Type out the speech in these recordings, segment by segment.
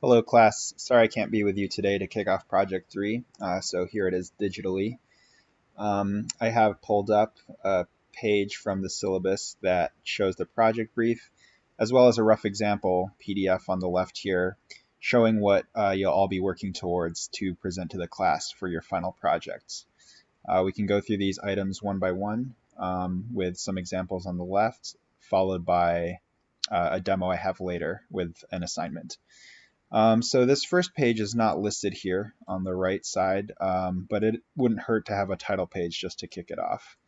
Hello class, sorry I can't be with you today to kick off project 3, so here it is digitally. I have pulled up a page from the syllabus that shows the project brief, as well as a rough example PDF on the left here, showing what you'll all be working towards to present to the class for your final projects. We can go through these items one by one with some examples on the left, followed by a demo I have later with an assignment. So this first page is not listed here on the right side, but it wouldn't hurt to have a title page just to kick it off.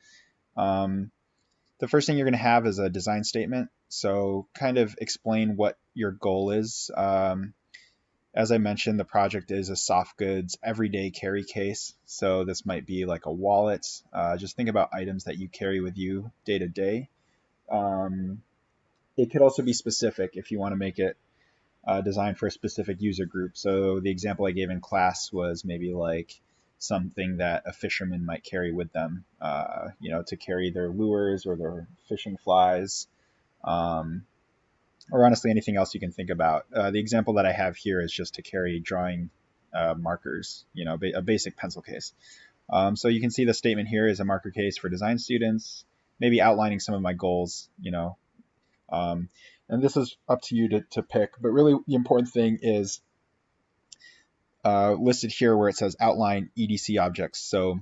The first thing you're going to have is a design statement. So kind of explain what your goal is. As I mentioned, the project is a soft goods everyday carry case. So this might be like a wallet. Just think about items that you carry with you day to day. It could also be specific if you want to make it designed for a specific user group. So the example I gave in class was maybe like something that a fisherman might carry with them, to carry their lures or their fishing flies, or honestly anything else you can think about. The example that I have here is just to carry drawing markers, a basic pencil case. So you can see the statement here is a marker case for design students, maybe outlining some of my goals, and this is up to you to pick, but really the important thing is listed here where it says outline EDC objects. So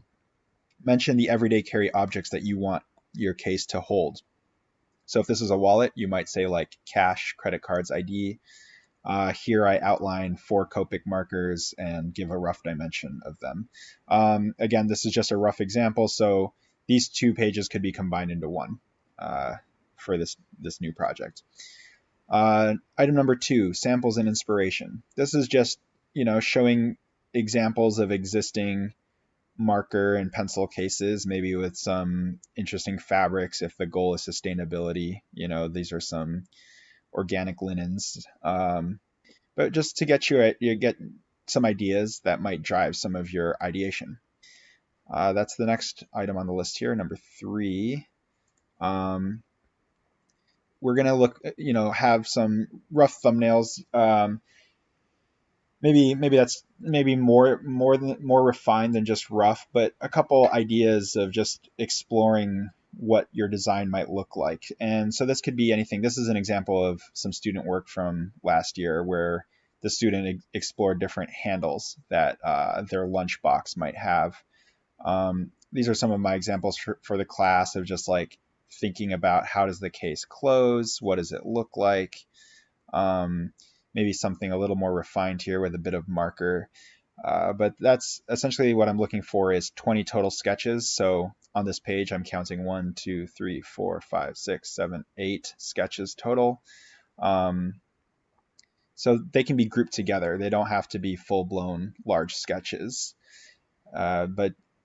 mention the everyday carry objects that you want your case to hold. So if this is a wallet, you might say like cash, credit cards, ID. Here I outline 4 Copic markers and give a rough dimension of them. Again, this is just a rough example, so these 2 pages could be combined into one for this new project. Item number 2, samples and inspiration. This is just, showing examples of existing marker and pencil cases, maybe with some interesting fabrics if the goal is sustainability. These are some organic linens. But just to get you get some ideas that might drive some of your ideation. That's the next item on the list here, number 3. We're going to look, have some rough thumbnails. Maybe that's more refined than just rough, but a couple ideas of just exploring what your design might look like. And so this could be anything. This is an example of some student work from last year where the student explored different handles that their lunchbox might have. These are some of my examples for the class of just like thinking about how does the case close, what does it look like, maybe something a little more refined here with a bit of marker. But that's essentially what I'm looking for is 20 total sketches. So on this page, I'm counting 1, 2, 3, 4, 5, 6, 7, 8 sketches total. So they can be grouped together. They don't have to be full-blown large sketches.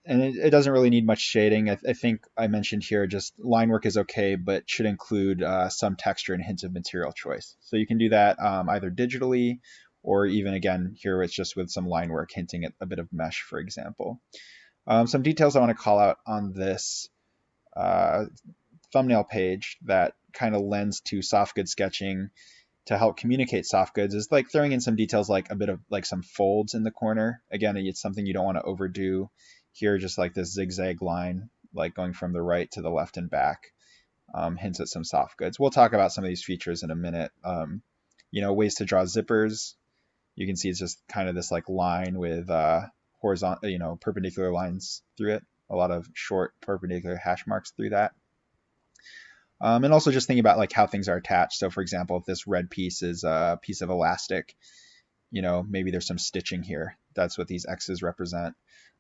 And it doesn't really need much shading. I think I mentioned here just line work is okay, but should include some texture and hints of material choice. So you can do that either digitally or even, again, here it's just with some line work hinting at a bit of mesh, for example. Some details I want to call out on this thumbnail page that kind of lends to soft goods sketching to help communicate soft goods is like throwing in some details like a bit of like some folds in the corner. Again, it's something you don't want to overdo. Here, just like this zigzag line, like going from the right to the left and back, hints at some soft goods. We'll talk about some of these features in a minute. Ways to draw zippers. You can see it's just kind of this like line with horizontal, perpendicular lines through it. A lot of short perpendicular hash marks through that. And also just thinking about like how things are attached. So for example, if this red piece is a piece of elastic, maybe there's some stitching here. That's what these X's represent.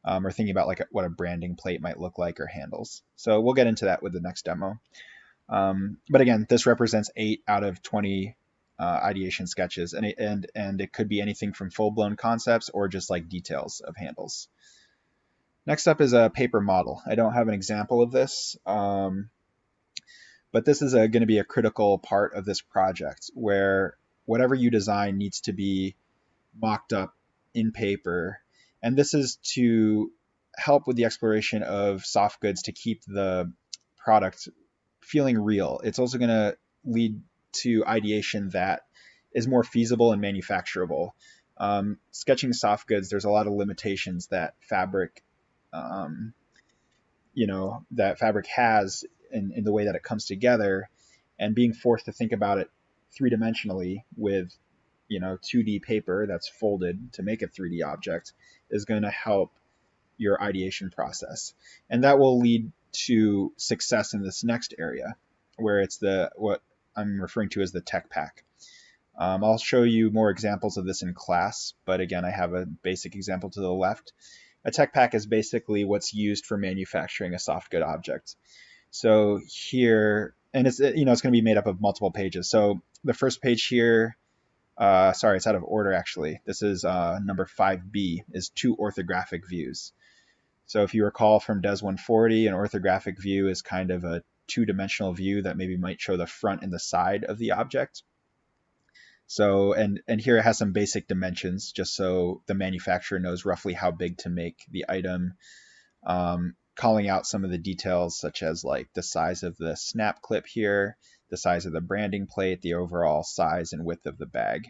Or thinking about like what a branding plate might look like or handles. So we'll get into that with the next demo. But again, this represents 8 out of 20 ideation sketches, and it could be anything from full-blown concepts or just like details of handles. Next up is a paper model. I don't have an example of this, but this is going to be a critical part of this project where whatever you design needs to be mocked up in paper. And this is to help with the exploration of soft goods to keep the product feeling real. It's also going to lead to ideation that is more feasible and manufacturable. Sketching soft goods, there's a lot of limitations that fabric, um, that fabric has in the way that it comes together, and being forced to think about it three-dimensionally with 2D paper that's folded to make a 3D object is going to help your ideation process. And that will lead to success in this next area, where it's what I'm referring to as the tech pack. I'll show you more examples of this in class, but again, I have a basic example to the left. A tech pack is basically what's used for manufacturing a soft good object. So here, and it's going to be made up of multiple pages. So the first page here, sorry, it's out of order actually. This is number 5B, is two orthographic views. So if you recall from DES 140, an orthographic view is kind of a two-dimensional view that maybe might show the front and the side of the object. So, and here it has some basic dimensions, just so the manufacturer knows roughly how big to make the item, calling out some of the details, such as like the size of the snap clip here, the size of the branding plate, the overall size and width of the bag.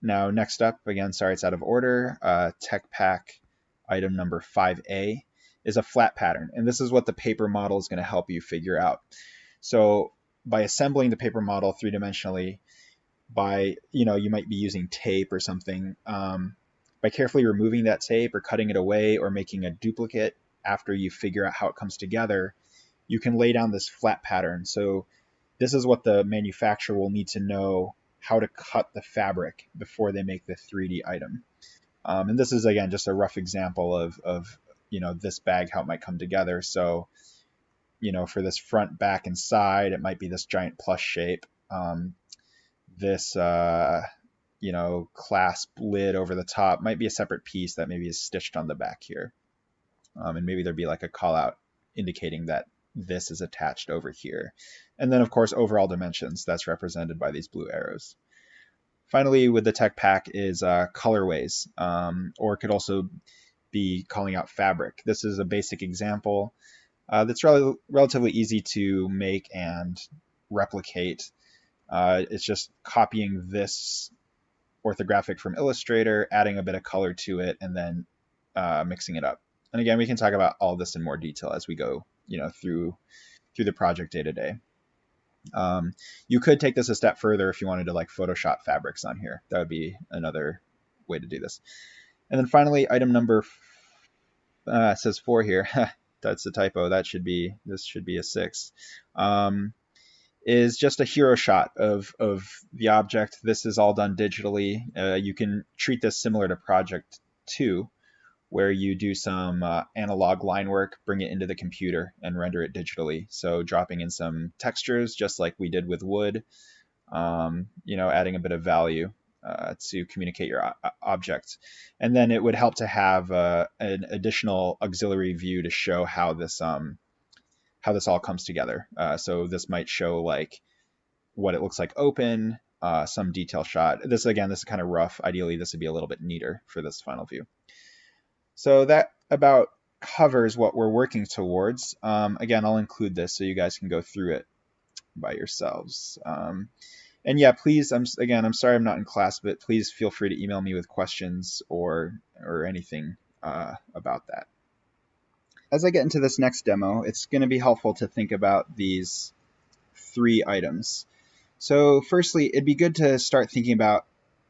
Now, next up, again, sorry, it's out of order. Tech pack item number 5A is a flat pattern, and this is what the paper model is going to help you figure out. So by assembling the paper model three-dimensionally, you might be using tape or something, by carefully removing that tape or cutting it away or making a duplicate after you figure out how it comes together, you can lay down this flat pattern. So this is what the manufacturer will need to know how to cut the fabric before they make the 3D item. And this is, again, just a rough example of this bag, how it might come together. So, for this front, back, and side, it might be this giant plus shape. This, clasp lid over the top might be a separate piece that maybe is stitched on the back here. And maybe there'd be like a call out indicating that this is attached over here. And then, of course, overall dimensions, that's represented by these blue arrows. Finally, with the tech pack is colorways, or it could also be calling out fabric. This is a basic example that's relatively easy to make and replicate. It's just copying this orthographic from Illustrator, adding a bit of color to it, and then mixing it up. And again, we can talk about all this in more detail as we go, through the project day to day. You could take this a step further if you wanted to like Photoshop fabrics on here. That would be another way to do this. And then finally, item number it says 4 here. That's a typo. This should be a 6. Is just a hero shot of the object. This is all done digitally. You can treat this similar to Project 2, where you do some analog line work, bring it into the computer, and render it digitally. So dropping in some textures, just like we did with wood, adding a bit of value to communicate your object. And then it would help to have an additional auxiliary view to show how this all comes together. So this might show like what it looks like open, some detail shot. This is kind of rough. Ideally, this would be a little bit neater for this final view. So that about covers what we're working towards. Again, I'll include this so you guys can go through it by yourselves. And yeah, please, I'm sorry I'm not in class, but please feel free to email me with questions or anything about that. As I get into this next demo, it's going to be helpful to think about these 3 items. So firstly, it'd be good to start thinking about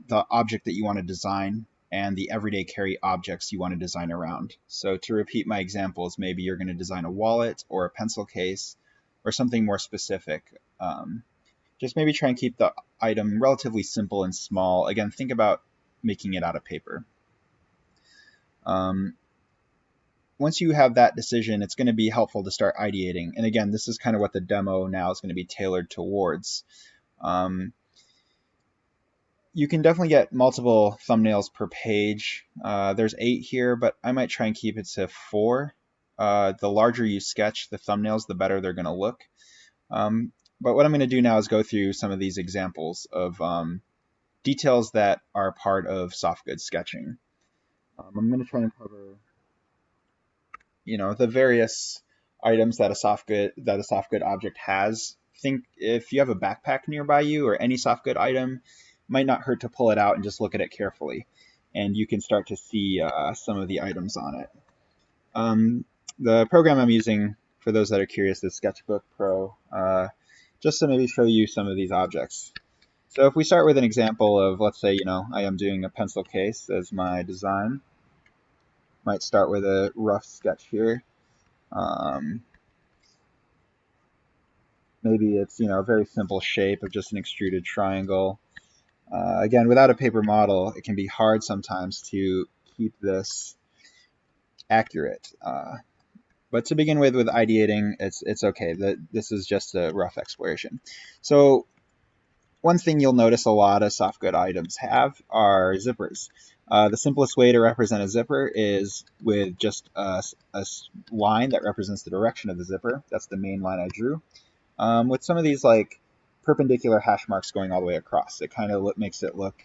the object that you want to design and the everyday carry objects you want to design around. So to repeat my examples, maybe you're going to design a wallet or a pencil case or something more specific. Just maybe try and keep the item relatively simple and small. Again, think about making it out of paper. Once you have that decision, it's going to be helpful to start ideating. And again, this is kind of what the demo now is going to be tailored towards. You can definitely get multiple thumbnails per page. There's 8 here, but I might try and keep it to 4. The larger you sketch the thumbnails, the better they're going to look. But what I'm going to do now is go through some of these examples of details that are part of soft goods sketching. I'm going to try and cover, the various items that a soft good object has think if you have a backpack nearby you or any soft good item, might not hurt to pull it out and just look at it carefully. And you can start to see some of the items on it. The program I'm using, for those that are curious, is Sketchbook Pro, just to maybe show you some of these objects. So if we start with an example of, let's say, I am doing a pencil case as my design, might start with a rough sketch here. Maybe it's, a very simple shape of just an extruded triangle. Again, without a paper model, it can be hard sometimes to keep this accurate. But to begin with ideating, it's okay. This is just a rough exploration. So one thing you'll notice a lot of soft good items have are zippers. The simplest way to represent a zipper is with just a line that represents the direction of the zipper. That's the main line I drew. With some of these like perpendicular hash marks going all the way across, it kind of makes it look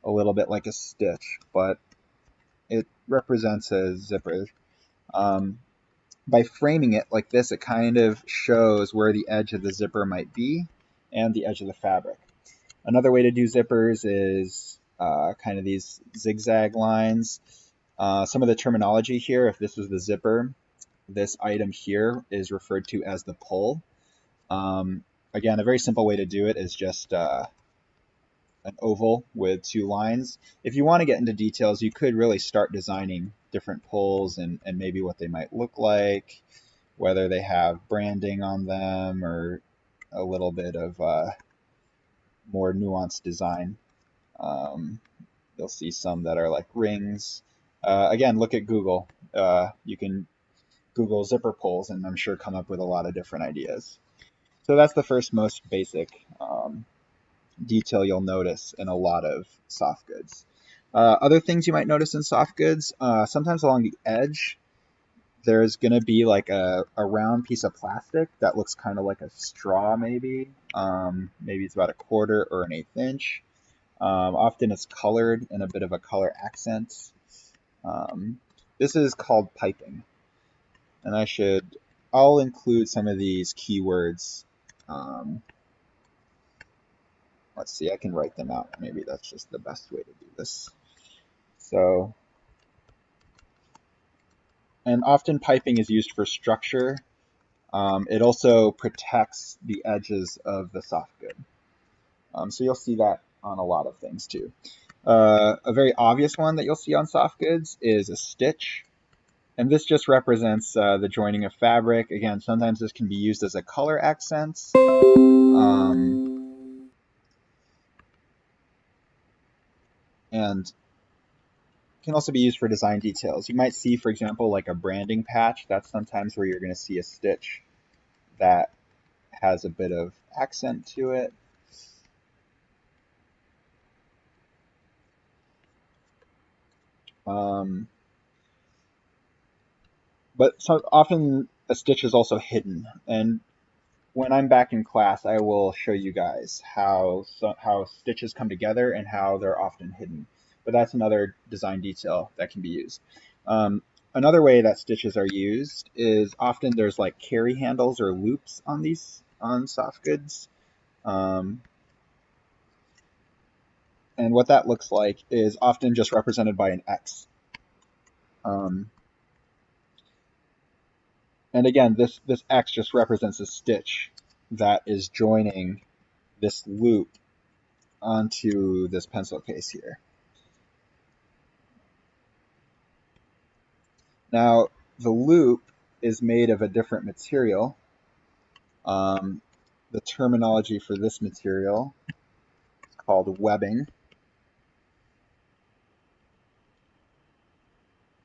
a little bit like a stitch, but it represents a zipper. By framing it like this, it kind of shows where the edge of the zipper might be and the edge of the fabric. Another way to do zippers is kind of these zigzag lines. Some of the terminology here, if this was the zipper, this item here is referred to as the pull. Again, a very simple way to do it is just an oval with two lines. If you want to get into details, you could really start designing different pulls and maybe what they might look like, whether they have branding on them or a little bit of more nuanced design. You'll see some that are like rings. Again, look at Google. You can Google zipper pulls and I'm sure come up with a lot of different ideas. So that's the first most basic detail you'll notice in a lot of soft goods. Other things you might notice in soft goods, sometimes along the edge, there's going to be like a round piece of plastic that looks kind of like a straw maybe. Maybe it's about a quarter or an eighth inch. Often it's colored in a bit of a color accent. This is called piping. And I'll include some of these keywords. Let's see, I can write them out. Maybe that's just the best way to do this. So, and often piping is used for structure. It also protects the edges of the soft good. So you'll see that on a lot of things too. A very obvious one that you'll see on soft goods is a stitch. And this just represents the joining of fabric. Again, sometimes this can be used as a color accent. And can also be used for design details. You might see, for example, like a branding patch. That's sometimes where you're going to see a stitch that has a bit of accent to it. But so often a stitch is also hidden. And when I'm back in class, I will show you guys how stitches come together and how they're often hidden. But that's another design detail that can be used. Another way that stitches are used is often there's like carry handles or loops on soft goods. And what that looks like is often just represented by an X. And again, this X just represents a stitch that is joining this loop onto this pencil case here. Now, the loop is made of a different material. The terminology for this material is called webbing.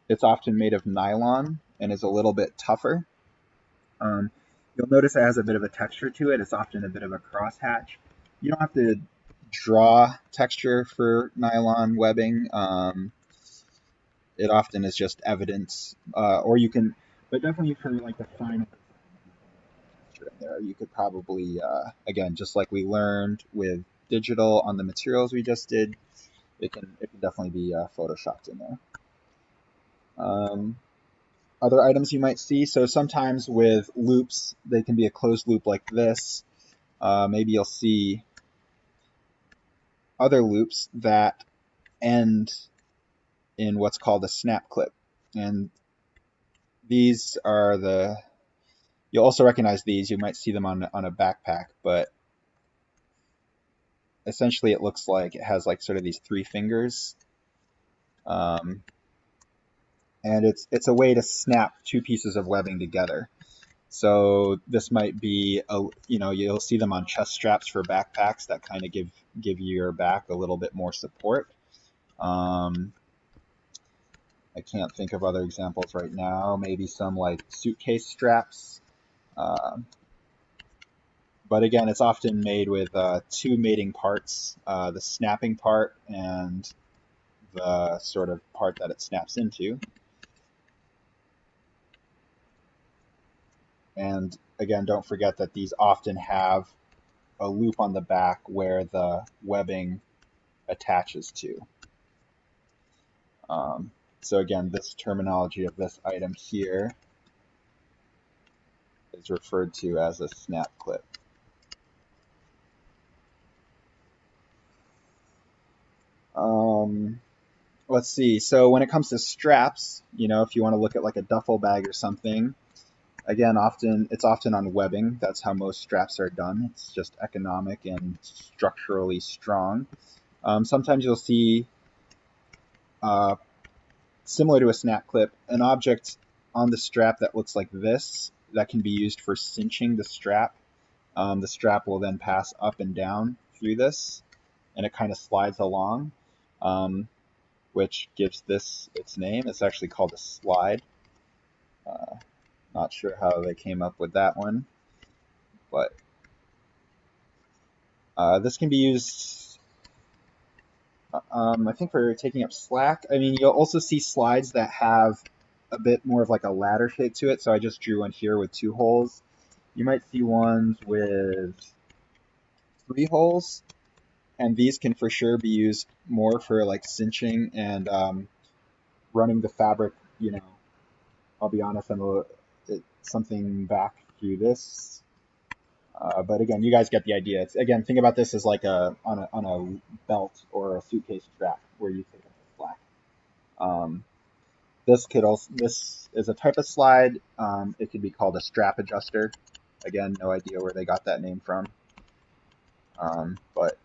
It's often made of nylon and is a little bit tougher. You'll notice it has a bit of a texture to it. It's often a bit of a crosshatch. You don't have to draw texture for nylon webbing. It often is just evidence, or you can, but definitely for like the final texture in there, you could probably, again, just like we learned with digital on the materials we just did, it can definitely be photoshopped in there. other items you might see. So sometimes with loops, they can be a closed loop like this. Maybe you'll see other loops that end in what's called a snap clip. And these are you'll also recognize these. You might see them on a backpack, but essentially it looks like it has like sort of these three fingers. Um, and it's a way to snap two pieces of webbing together. So this might be you'll see them on chest straps for backpacks that kind of give your back a little bit more support. Um, I can't think of other examples right now. Maybe some like suitcase straps. Uh, but again, it's often made with two mating parts, the snapping part and the sort of part that it snaps into. And again, don't forget that these often have a loop on the back where the webbing attaches to. Um, so again, this terminology of this item here is referred to as a snap clip. Let's see. So when it comes to straps, if you want to look at like a duffel bag or something, again, it's often on webbing. That's how most straps are done. It's just economic and structurally strong. Sometimes you'll see, uh, similar to a snap clip, an object on the strap that looks like this that can be used for cinching the strap. The strap will then pass up and down through this, and it kind of slides along, which gives this its name. It's actually called a slide. Uh, Not sure how they came up with that one, but this can be used, I think, for taking up slack. I mean, you'll also see slides that have a bit more of like a ladder shape to it. So I just drew one here with 2 holes. You might see ones with 3 holes, and these can for sure be used more for like cinching and running the fabric. I'll be honest, something back through this. But again, you guys get the idea. Again, think about this as like on a belt or a suitcase strap where you take up the slack. Um, this is a type of slide. It could be called a strap adjuster. Again, no idea where they got that name from, but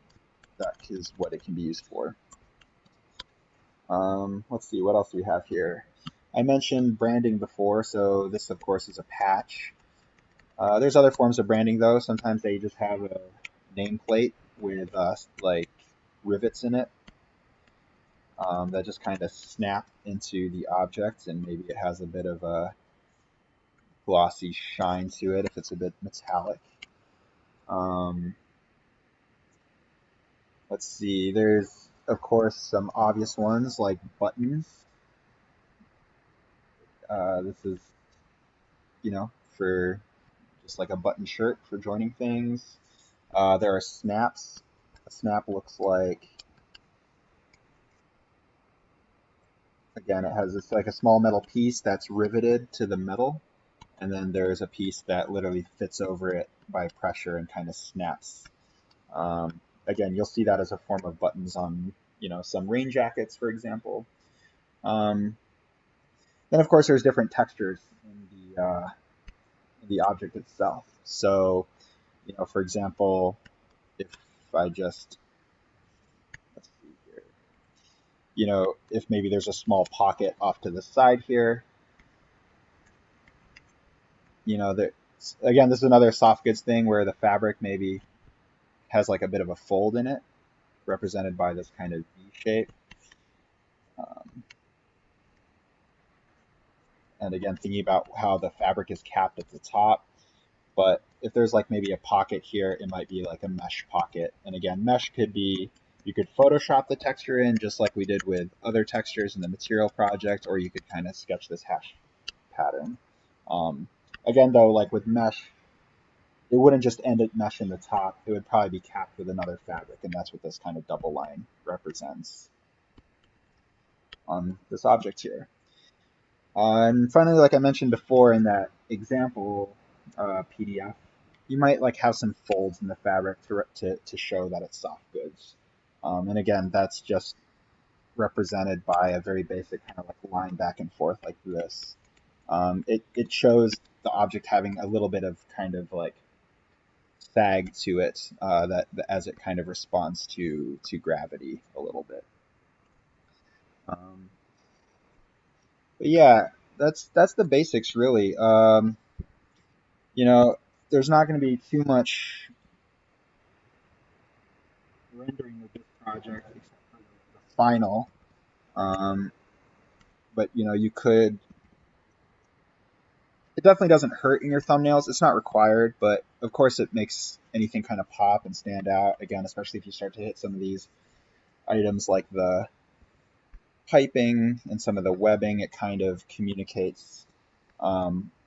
that is what it can be used for. Let's see, what else do we have here? I mentioned branding before, so this, of course, is a patch. There's other forms of branding, though. Sometimes they just have a nameplate with like rivets in it that just kind of snap into the object, and maybe it has a bit of a glossy shine to it if it's a bit metallic. Um, let's see, there's, of course, some obvious ones like buttons. This is, for just like a button shirt for joining things. There are snaps. A snap looks like, again, it has this like a small metal piece that's riveted to the metal, and then there's a piece that literally fits over it by pressure and kind of snaps. Again, you'll see that as a form of buttons on, some rain jackets, for example. Um, then, of course, there's different textures in the object itself. So, for example, if I just, let's see here, if maybe there's a small pocket off to the side here, that, again, this is another soft goods thing where the fabric maybe has like a bit of a fold in it, represented by this kind of V shape. Um, and again, thinking about how the fabric is capped at the top, but if there's like maybe a pocket here, it might be like a mesh pocket. And again, mesh could be, you could Photoshop the texture in just like we did with other textures in the material project, or you could kind of sketch this hash pattern. Again, though, like with mesh, it wouldn't just end at mesh in the top. It would probably be capped with another fabric, and that's what this kind of double line represents on this object here. And finally, like I mentioned before in that example PDF, you might like have some folds in the fabric to show that it's soft goods. And again, that's just represented by a very basic kind of like line back and forth like this. It shows the object having a little bit of kind of like sag to it that as it kind of responds to gravity a little bit. Um, but yeah, that's the basics really. You know, there's not going to be too much rendering of this project except for the final. Um, but you know, you could. It definitely doesn't hurt in your thumbnails. It's not required, but of course, it makes anything kind of pop and stand out. Again, especially if you start to hit some of these items like the piping and some of the webbing, it kind of communicates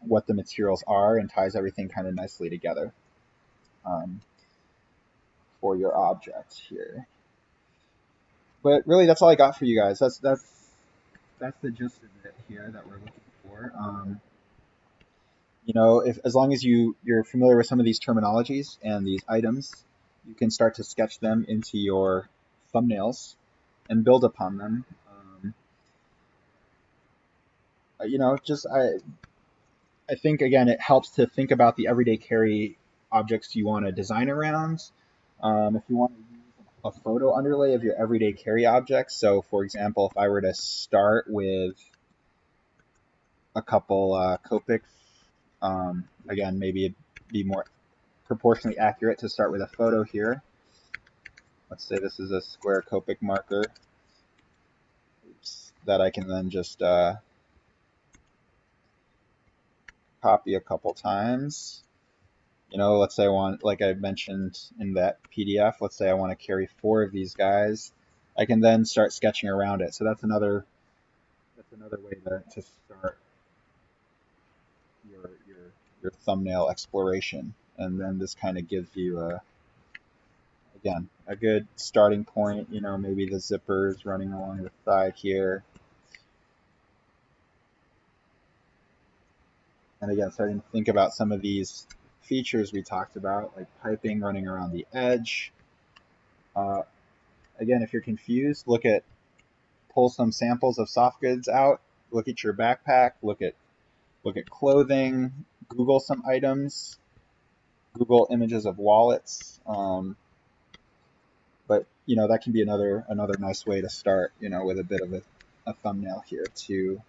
what the materials are and ties everything kind of nicely together um, for your object here. But really, that's all I got for you guys. That's the gist of it here that we're looking for. You know, if as long as you're familiar with some of these terminologies and these items, you can start to sketch them into your thumbnails and build upon them. You know, just I think again it helps to think about the everyday carry objects you want to design around. If you want to use a photo underlay of your everyday carry objects, so for example, if I were to start with a couple Copics, again maybe it'd be more proportionally accurate to start with a photo here. Let's say this is a square Copic marker that I can then just copy a couple times. You know, let's say I want, like I mentioned in that PDF, let's say I want to carry 4 of these guys. I can then start sketching around it. So that's another way to start your thumbnail exploration. And then this kind of gives you again a good starting point. You know, maybe the zippers running along the side here. And again, starting to think about some of these features we talked about, like piping running around the edge. Uh, Again, if you're confused, pull some samples of soft goods out. Look at your backpack. Look at clothing. Google some items. Google images of wallets. But you know that can be another nice way to start. You know, with a bit of a thumbnail here to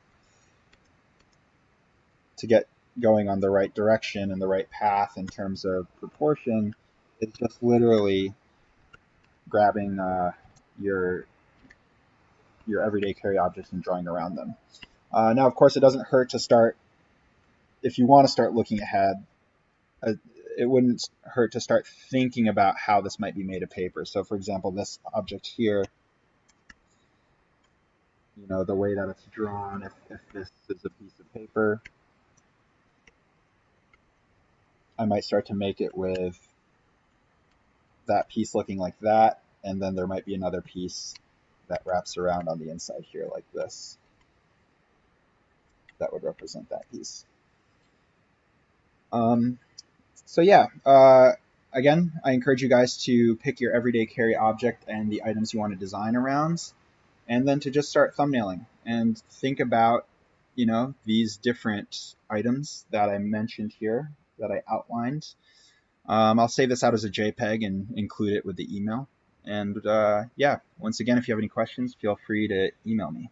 get going on the right direction and the right path in terms of proportion. It's just literally grabbing your your everyday carry objects and drawing around them. Now, of course, it doesn't hurt to start if you want to start looking ahead. Uh, it wouldn't hurt to start thinking about how this might be made of paper. So, for example, this object here, you know, the way that it's drawn, if this is a piece of paper, I might start to make it with that piece looking like that, and then there might be another piece that wraps around on the inside here like this. That would represent that piece. Um, so yeah, again, I encourage you guys to pick your everyday carry object and the items you want to design around, and then to just start thumbnailing and think about, you know, these different items that I mentioned here that I outlined. I'll save this out as a JPEG and include it with the email. And yeah, once again, if you have any questions, feel free to email me.